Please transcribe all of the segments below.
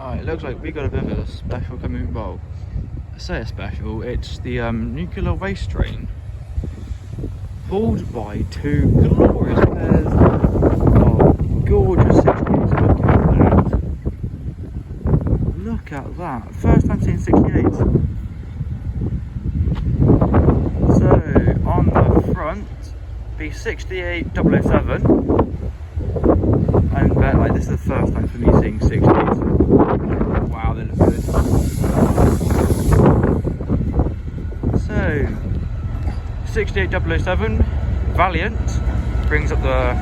It looks like we got a bit of a special coming. Well, I say a special. It's the nuclear waste train, pulled by two glorious pairs of gorgeous 68s. Look at that! First time seeing 68s. So on the front, be 68007. And like this is the first time for me seeing 68s. Wow, they look good. So 68007 Valiant brings up the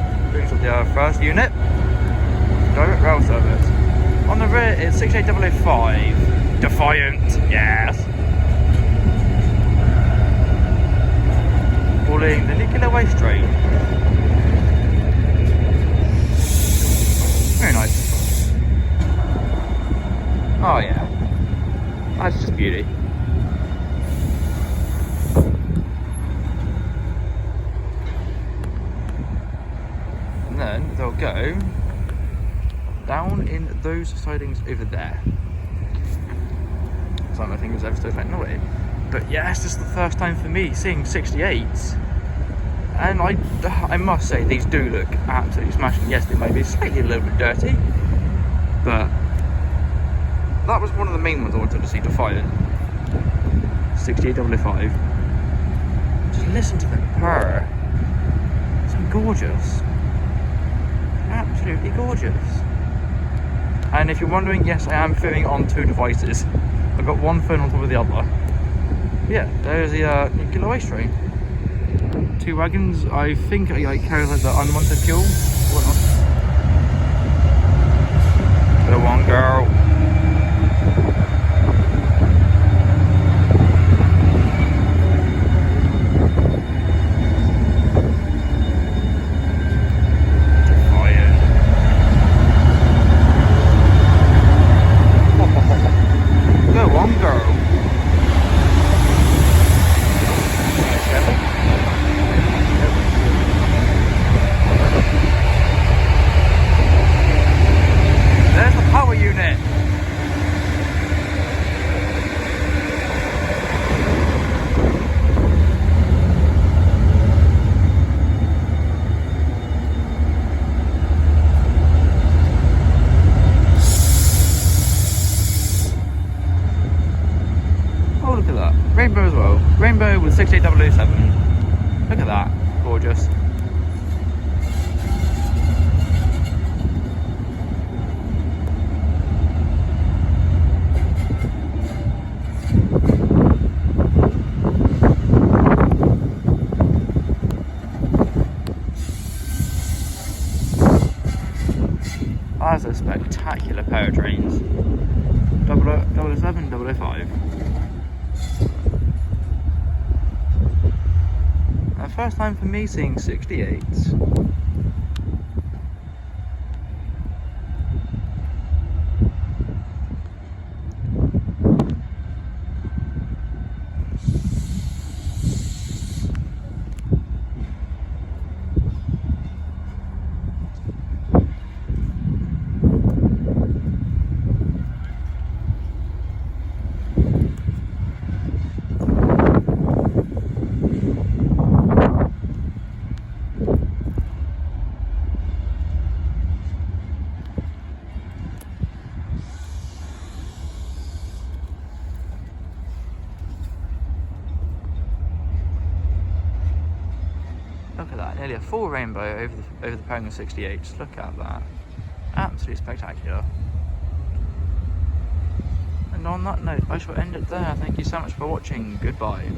first unit. Direct rail service. On the rear it's 68005 Defiant. Yes. Calling the nuclear waste train. Very nice. Oh yeah, that's just beauty. And then they'll go down in those sidings over there. So my fingers ever so faint away. But yeah, it's just the first time for me seeing 68s. And I must say, these do look absolutely smashing. Yes, they might be slightly a little bit dirty, but that was one of the main ones I wanted to see, Defiant. 68005. Just listen to the purr. It's so gorgeous. Absolutely gorgeous. And if you're wondering, yes, I am filming on two devices. I've got one phone on top of the other. Yeah, there's the nuclear waste train. Two wagons. I think it carry like the unwanted fuel. Whatnot. Go on, girl. Rainbow as well. Rainbow with 68007. Look at that. Gorgeous. That's a spectacular pair of trains. 007, 005. First time for me seeing 68s. Look at that, nearly a full rainbow over the pairing of 68s. Look at that. Absolutely spectacular. And on that note, I shall end it there. Thank you so much for watching. Goodbye.